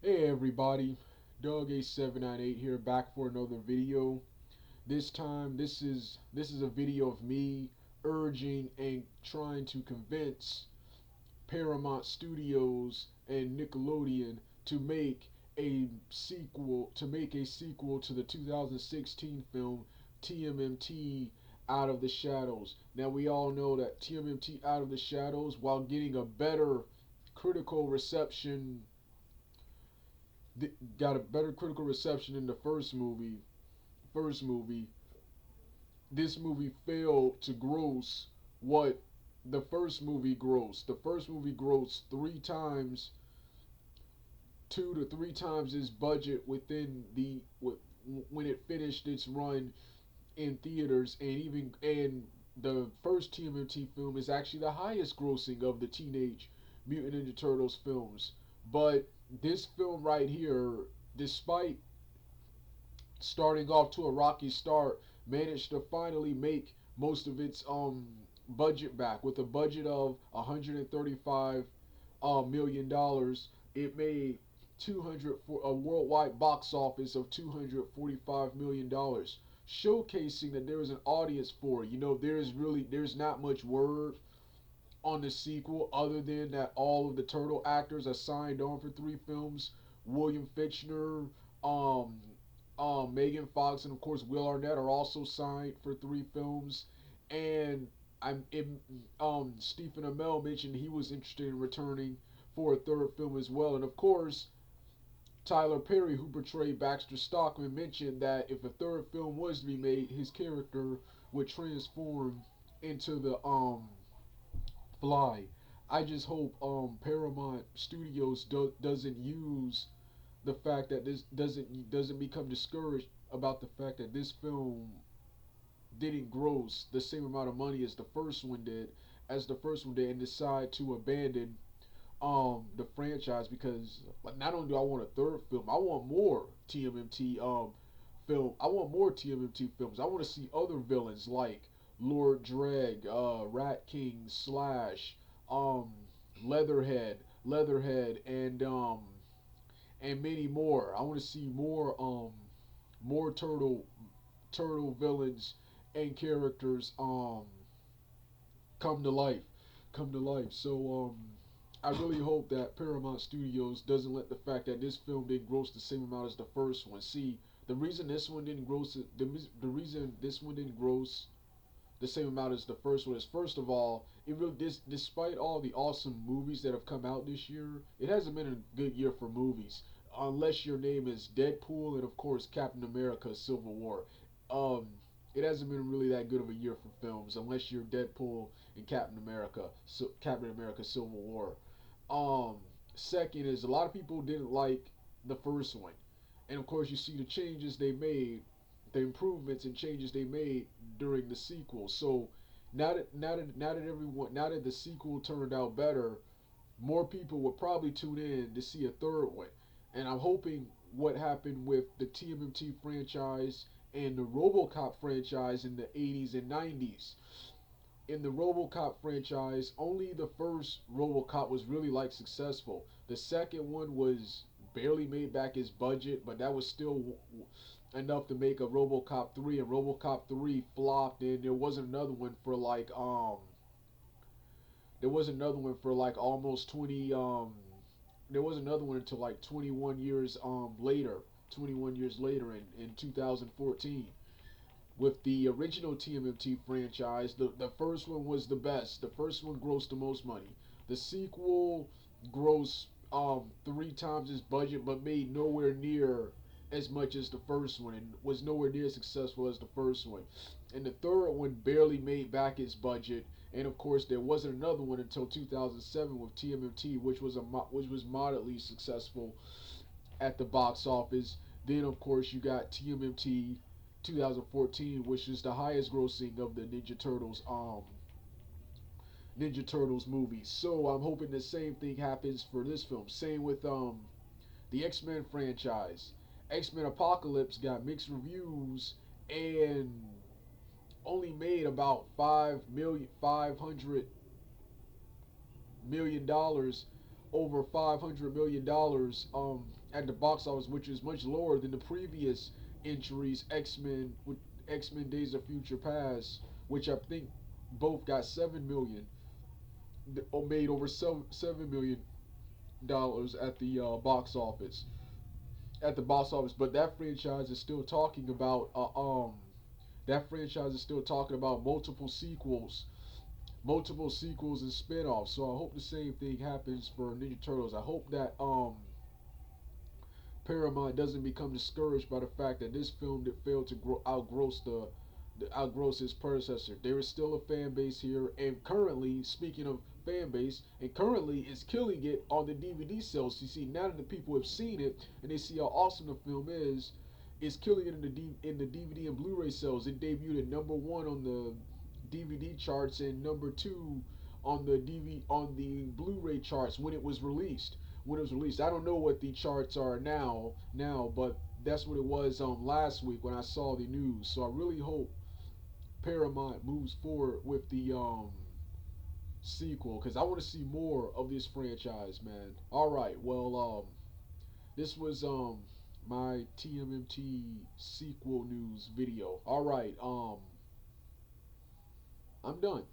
Hey everybody, Doug A798 here, back for another video. This time, this is a video of me urging and trying to convince Paramount Studios and Nickelodeon to make a sequel to the 2016 film TMNT Out of the Shadows. Now we all know that TMNT Out of the Shadows, while getting a better critical reception got a better critical reception than the first movie, this movie failed to gross what the first movie grossed. The first movie grossed three times, 2 to 3 times its budget when it finished its run in theaters, and the first TMNT film is actually the highest grossing of the Teenage Mutant Ninja Turtles films. But this film right here, despite starting off to a rocky start, managed to finally make most of its budget back with a budget of 135 million dollars. It made 200 for a worldwide box office of 245 million dollars, showcasing that there is an audience for it. There's not much word on the sequel other than that all of the turtle actors are signed on for 3 films. William Fichtner, um, Megan Fox, and of course Will Arnett are also signed for 3 films. And Stephen Amell mentioned he was interested in returning for a third film as well. And of course, Tyler Perry, who portrayed Baxter Stockman, mentioned that if a third film was to be made, his character would transform into the Fly. I just hope Paramount Studios doesn't use the fact that this doesn't become discouraged about the fact that this film didn't gross the same amount of money as the first one did, and decide to abandon the franchise. Because not only do I want a third film, I want more TMNT I want more TMNT films. I want to see other villains like Lord Dreg, Rat King, Slash, um, Leatherhead, and many more. I want to see more turtle villains and characters come to life, So I really hope that Paramount Studios doesn't let the fact that this film didn't gross the same amount as the first one. See, the reason this one didn't gross the reason this one didn't gross the same amount as the first one is, first of all, despite all the awesome movies that have come out this year, it hasn't been a good year for movies, unless your name is Deadpool and of course Captain America: Civil War. Um, it hasn't been really that good of a year for films, unless you're Deadpool and Captain America: Civil War. Um, Second is, a lot of people didn't like the first one, and of course you see the changes they made, the improvements and changes they made during the sequel. So now that the sequel turned out better, more people would probably tune in to see a third one. And I'm hoping what happened with the TMNT franchise and the RoboCop franchise in the 80s and 90s. In the RoboCop franchise, only the first RoboCop was really like successful. The second one was barely made back his budget, but that was still enough to make a RoboCop 3, and RoboCop 3 flopped, and there was another one for like almost 20 there was another one until like 21 years later in 2014 with the original TMNT franchise. The first one was the best. The first one grossed the most money. The sequel grossed 3 times its budget, but made nowhere near as much as the first one, and was nowhere near as successful as the first one. And the third one barely made back its budget. And of course, there wasn't another one until 2007 with TMNT, which was moderately successful at the box office. Then, of course, you got TMNT 2014, which is the highest grossing of the Ninja Turtles movies. So I'm hoping the same thing happens for this film. Same with the X-Men franchise. X-Men Apocalypse got mixed reviews and only made about 500 million dollars, over $500 million at the box office, which is much lower than the previous entries, X Men Days of Future Past, which I think both got 7 million, or made over $7 million at the box office. But that franchise is still talking about multiple sequels and spin-offs. So I hope the same thing happens for Ninja Turtles. I hope that Paramount doesn't become discouraged by the fact that this film that failed to outgross his predecessor. There is still a fan base here, and currently, speaking of fan base, and currently is killing it on the DVD sales. You see, now that the people have seen it and they see how awesome the film is, it's killing it in the DVD and Blu-ray sales. It debuted at number one on the DVD charts and number two on the Blu-ray charts when it was released. I don't know what the charts are now, but that's what it was last week when I saw the news. So I really hope Paramount moves forward with the sequel because I want to see more of this franchise, man. All right, well, this was my TMNT sequel news video. All right, I'm done.